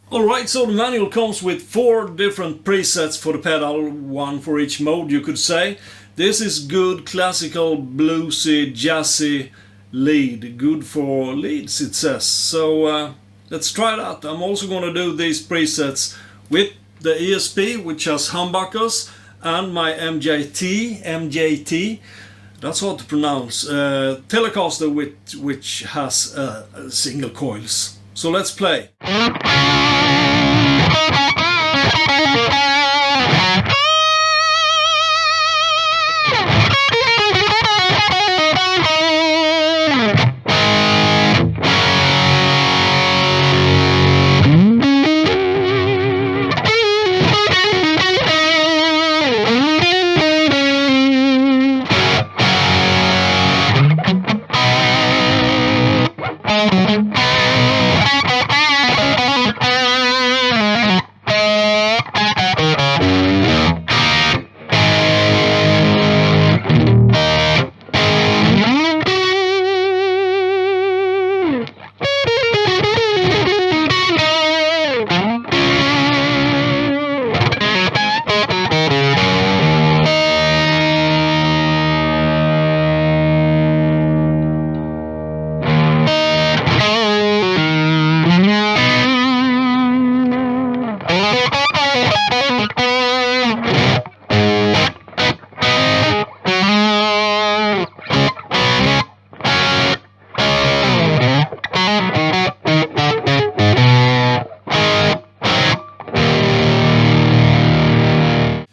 Alright, so the manual comes with 4 different presets for the pedal, one for each mode you could say. This is good classical bluesy jazzy lead, good for leads it says. So let's try that. I'm also going to do these presets with the ESP, which has humbuckers, and my MJT, that's hard to pronounce, Telecaster which has single coils. So let's play.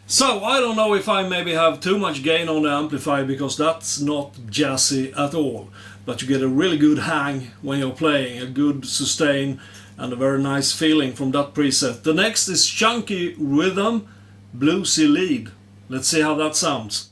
So I don't know if I maybe have too much gain on the amplifier, because that's not jazzy at all. But you get a really good hang when you're playing, a good sustain and a very nice feeling from that preset. The next is chunky rhythm, bluesy lead. Let's see how that sounds.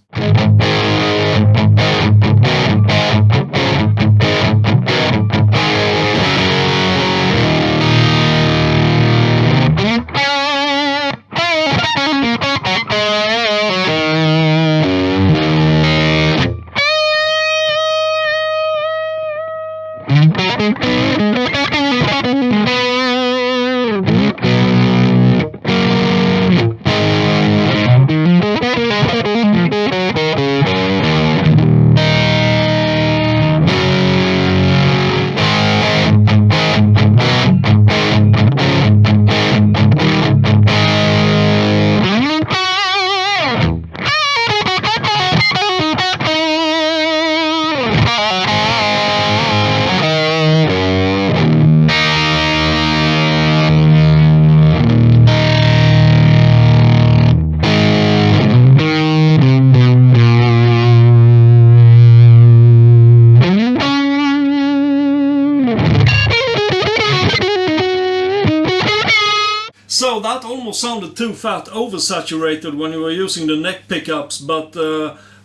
So that almost sounded too fat, oversaturated when you were using the neck pickups, but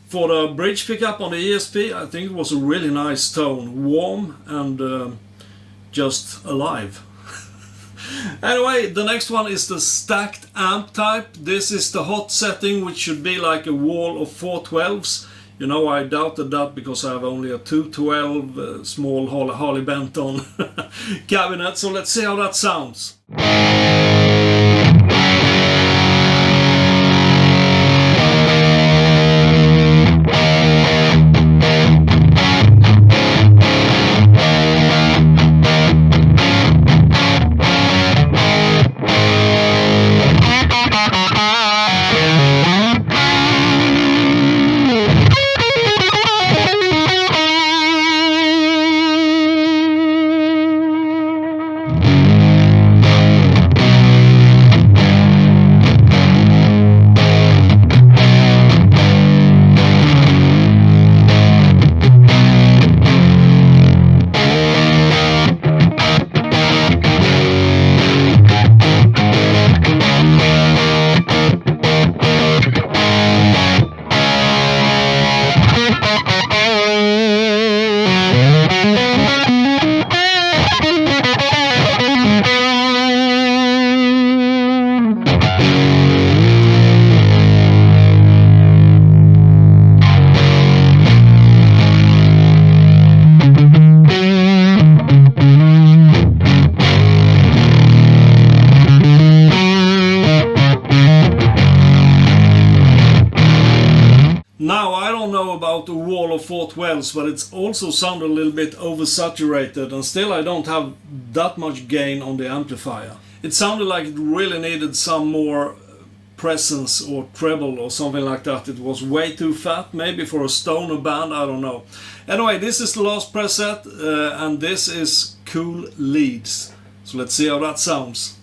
for the bridge pickup on the ESP, I think it was a really nice tone, warm and just alive. Anyway, the next one is the stacked amp type. This is the hot setting, which should be like a wall of 412s. You know, I doubted that because I have only a 212 small Harley Benton cabinet. So let's see how that sounds. Now, I don't know about the wall of 412s, but it's also sounded a little bit oversaturated, and still I don't have that much gain on the amplifier. It sounded like it really needed some more presence or treble or something like that. It was way too fat, maybe for a stoner band, I don't know. Anyway, this is the last preset, and this is Cool Leads. So let's see how that sounds.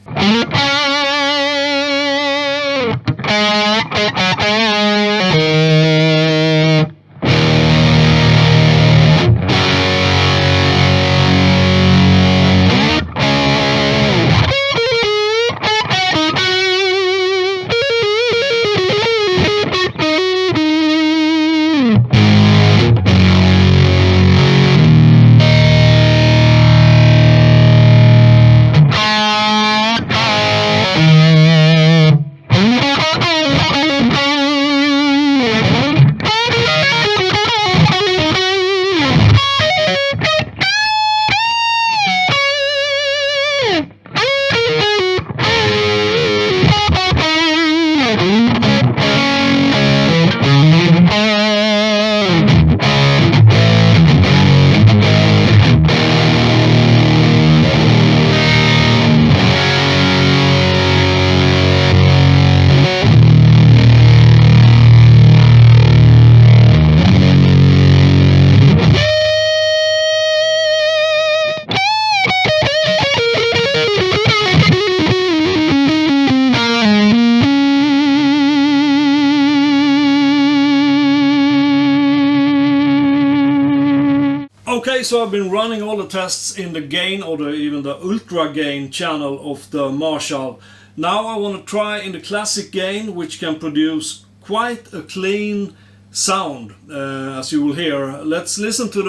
Okay, so I've been running all the tests in the gain or even the ultra gain channel of the Marshall. Now I want to try in the classic gain, which can produce quite a clean sound, as you will hear. Let's listen to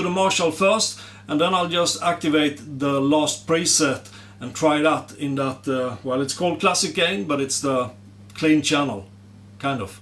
the Marshall first, and then I'll just activate the last preset and try that in that, well, it's called classic gain, but it's the clean channel, kind of.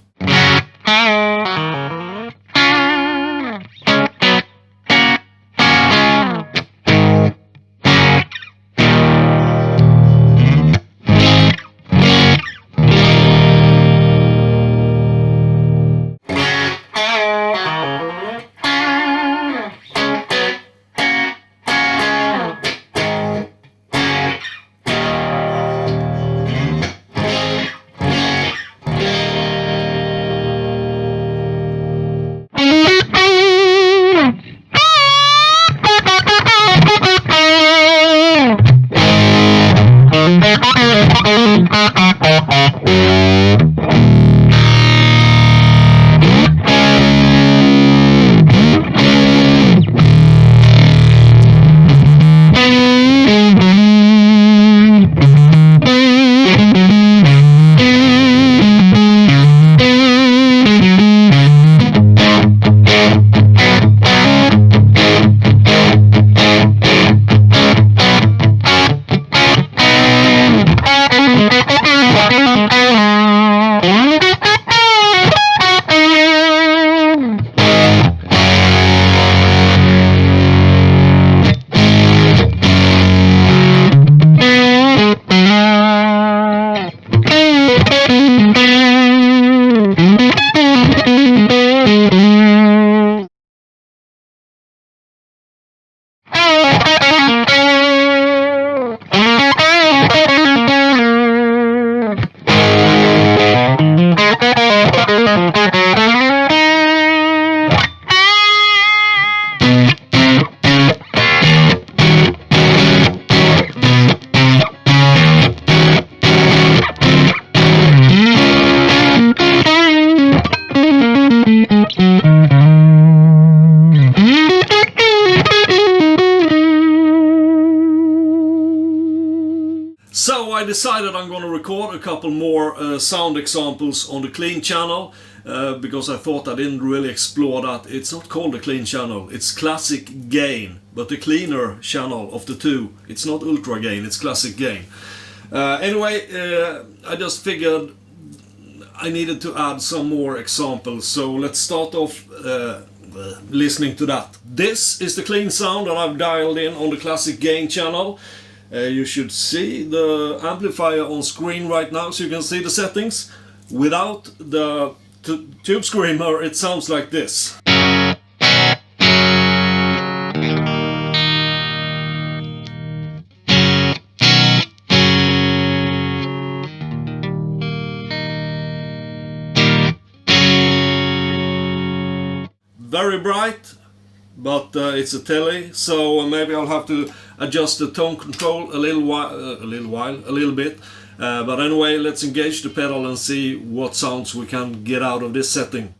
So I decided I'm going to record a couple more sound examples on the clean channel, because I thought I didn't really explore that. It's not called the clean channel, it's classic gain, but the cleaner channel of the two. It's not ultra gain, it's classic gain. Anyway, I just figured I needed to add some more examples, so let's start off listening to that. This is the clean sound that I've dialed in on the classic gain channel. You should see the amplifier on screen right now, so you can see the settings. Without the Tube Screamer, it sounds like this. Very bright, but it's a telly, so maybe I'll have to adjust the tone control a little bit. But anyway, let's engage the pedal and see what sounds we can get out of this setting.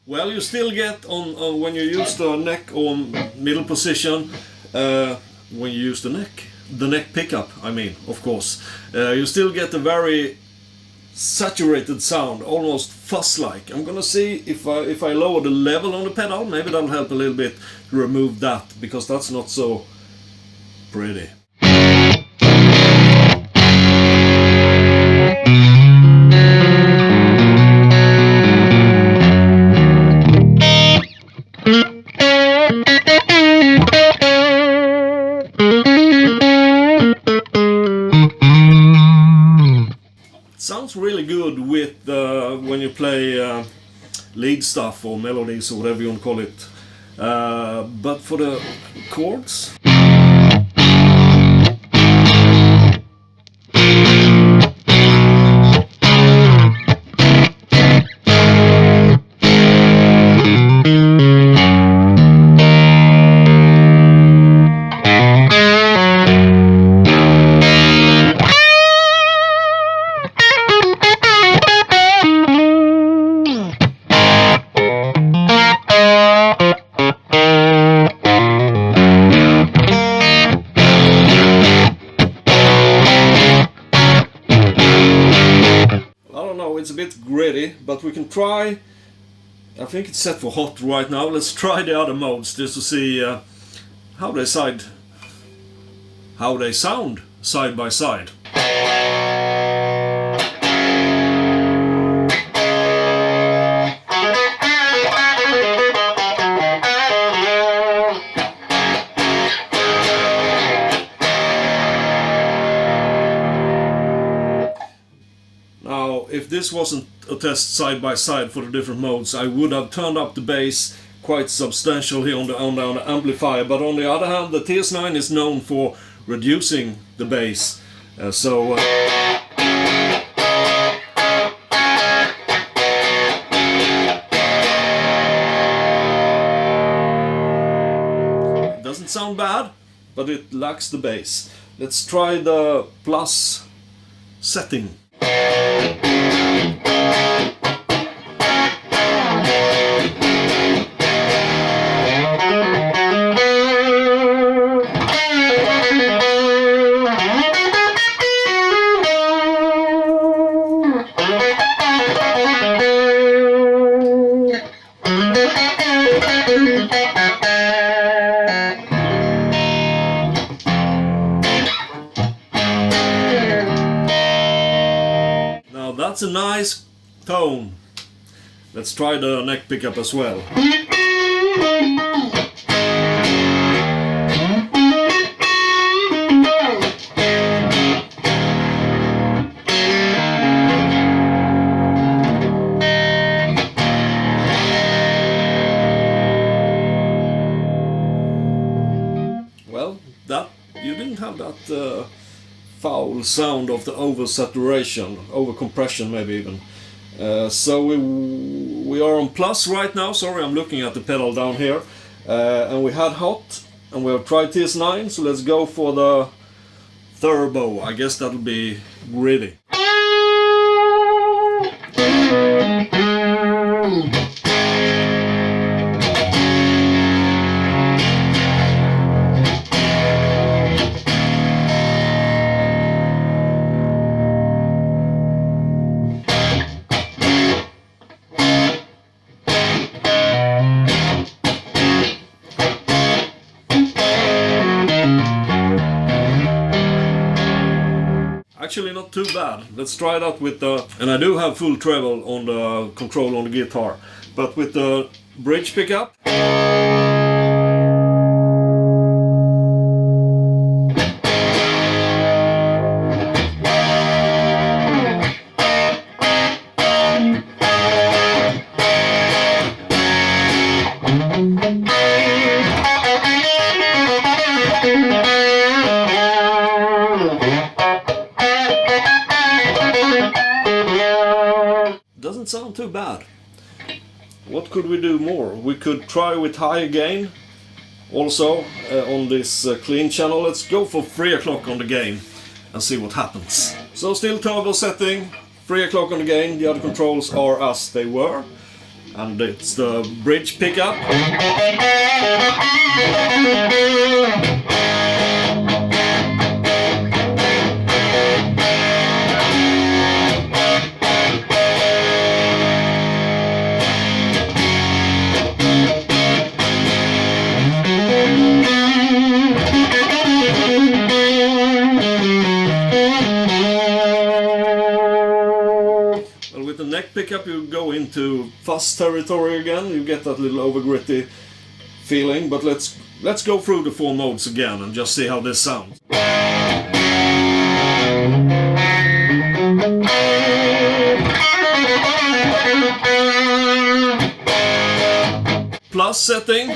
Well, you still get on when you use the neck or middle position, when you use the neck pickup, I mean, of course, you still get a very saturated sound, almost fuzz-like. I'm gonna see if I lower the level on the pedal, maybe that'll help a little bit to remove that, because that's not so pretty. Sounds really good with when you play lead stuff or melodies or whatever you want to call it, but for the chords, it's a bit gritty, but we can try. I think it's set for hot right now. Let's try the other modes just to see how they sound side by side. If this wasn't a test side by side for the different modes, I would have turned up the bass quite substantially on the amplifier. But on the other hand, the TS9 is known for reducing the bass, so it doesn't sound bad, but it lacks the bass. Let's try the plus setting. That's a nice tone. Let's try the neck pickup as well. Well, you didn't have that foul sound of the oversaturation, overcompression maybe even. So we are on plus right now. Sorry, I'm looking at the pedal down here, and we had hot and we have tried TS9, so let's go for the turbo. I guess that'll be gritty. Actually not too bad. Let's try it out with the... And I do have full treble on the control on the guitar. But with the bridge pickup... doesn't sound too bad. What could we do more? We could try with higher gain. Also on this clean channel, let's go for 3 o'clock on the gain and see what happens. So still turbo setting, 3 o'clock on the gain, the other controls are as they were. And it's the bridge pickup. Neck pickup, you go into fuzz territory again. You get that little over gritty feeling, but let's go through the 4 modes again and just see how this sounds. Plus setting.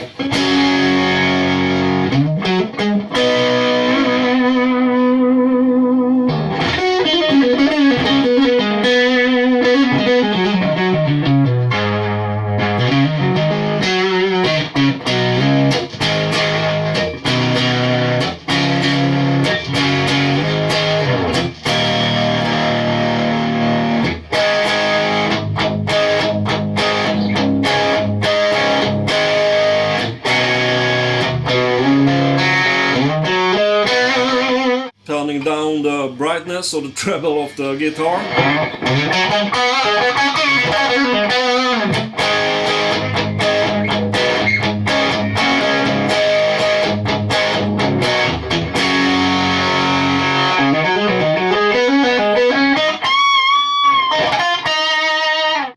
Turning down the brightness or the treble of the guitar.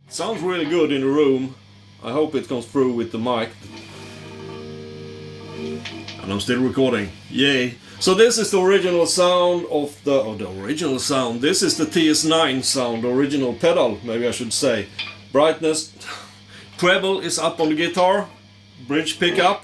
Sounds really good in the room. I hope it comes through with the mic. And I'm still recording. Yay! So this is the original sound of the original sound. This is the TS9 sound, the original pedal, maybe I should say. Brightness, treble is up on the guitar, bridge pickup.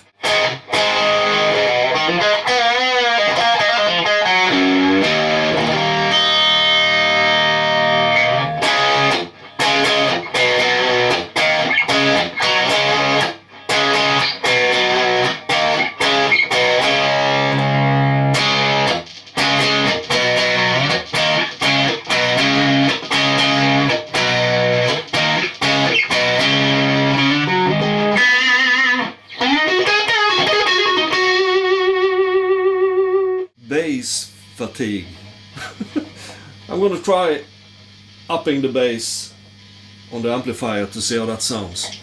Bass fatigue. I'm gonna try upping the bass on the amplifier to see how that sounds.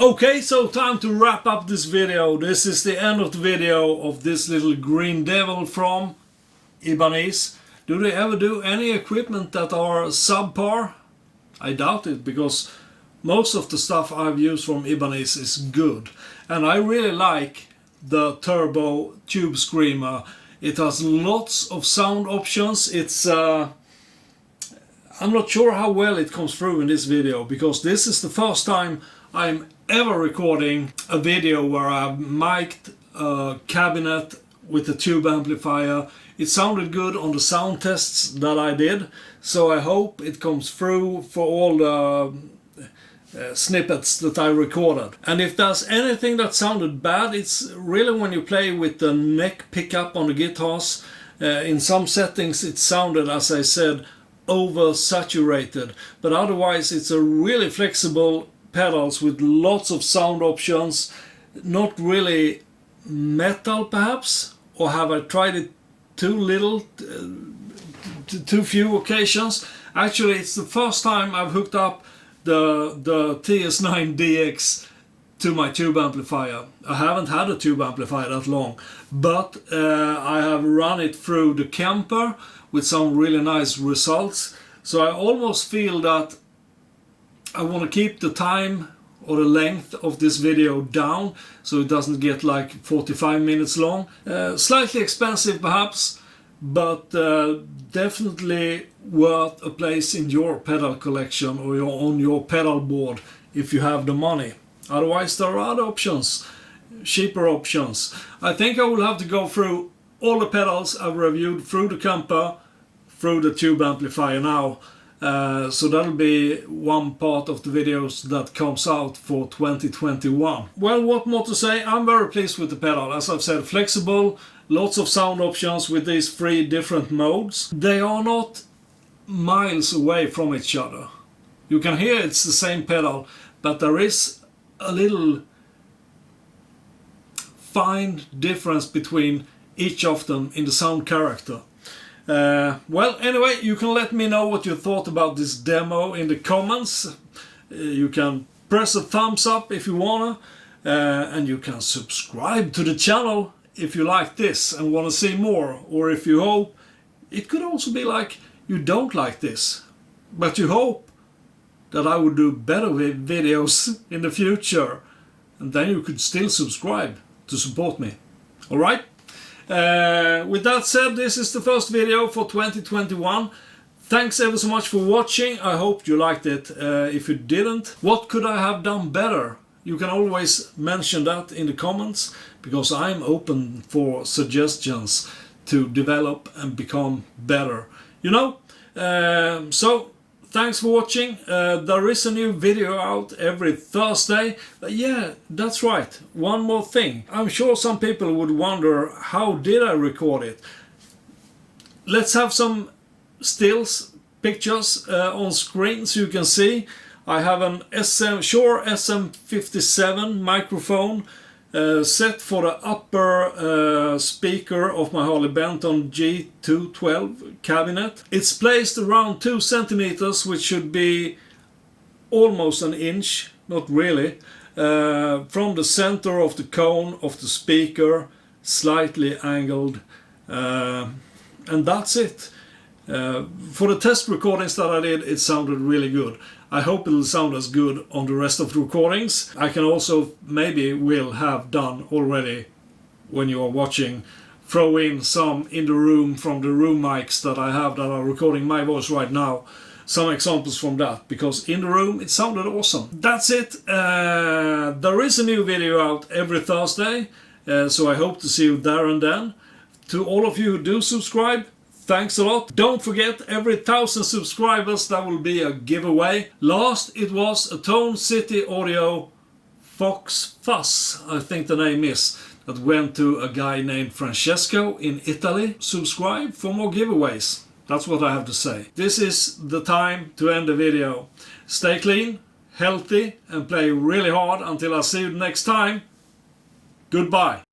Okay, so time to wrap up this video. This is the end of the video of this little green devil from Ibanez. Do they ever do any equipment that are subpar? I doubt it, because most of the stuff I've used from Ibanez is good. And I really like the Turbo Tube Screamer. It has lots of sound options. It's I'm not sure how well it comes through in this video, because this is the first time I'm ever recording a video where I've mic'd a cabinet with a tube amplifier. It sounded good on the sound tests that I did, so I hope it comes through for all the snippets that I recorded. And if there's anything that sounded bad, it's really when you play with the neck pickup on the guitars. In some settings it sounded, as I said, oversaturated, but otherwise it's a really flexible pedals with lots of sound options. Not really metal perhaps, or have I tried it too little, too few occasions? Actually, it's the first time I've hooked up the TS9DX to my tube amplifier. I haven't had a tube amplifier that long, but I have run it through the Kemper with some really nice results. So I almost feel that I want to keep the time or the length of this video down, so it doesn't get like 45 minutes long. Slightly expensive perhaps, but definitely worth a place in your pedal collection or on your pedal board if you have the money. Otherwise there are other options, cheaper options. I think I will have to go through all the pedals I've reviewed through the Kemper, through the tube amplifier now. So that'll be one part of the videos that comes out for 2021. Well, what more to say? I'm very pleased with the pedal. As I've said, flexible, lots of sound options with these 3 different modes. They are not miles away from each other. You can hear it's the same pedal, but there is a little fine difference between each of them in the sound character. Well, anyway, you can let me know what you thought about this demo in the comments. You can press a thumbs up if you wanna, and you can subscribe to the channel if you like this and want to see more, or if you hope. It could also be like you don't like this, but you hope that I would do better videos in the future, and then you could still subscribe to support me. Alright? With that said, this is the first video for 2021. Thanks ever so much for watching. I hope you liked it. If you didn't, what could I have done better? You can always mention that in the comments, because I'm open for suggestions to develop and become better. You know? So, thanks for watching. There is a new video out every Thursday. Yeah, that's right. One more thing. I'm sure some people would wonder, how did I record it? Let's have some stills, pictures on screen so you can see. I have an Shure SM57 microphone set for the upper speaker of my Harley Benton G212 cabinet. It's placed around 2 centimeters, which should be almost an inch, not really, from the center of the cone of the speaker, slightly angled, and that's it. For the test recordings that I did, it sounded really good. I hope it'll sound as good on the rest of the recordings. I can also, maybe will have done already, when you are watching, throw in some in the room from the room mics that I have that are recording my voice right now. Some examples from that, because in the room it sounded awesome. That's it. There is a new video out every Thursday, so I hope to see you there and then. To all of you who do subscribe, thanks a lot. Don't forget, every 1,000 subscribers there will be a giveaway. Last it was a Tone City Audio Fox Fuzz, I think the name is, that went to a guy named Francesco in Italy. Subscribe for more giveaways. That's what I have to say. This is the time to end the video. Stay clean, healthy, and play really hard until I see you next time. Goodbye.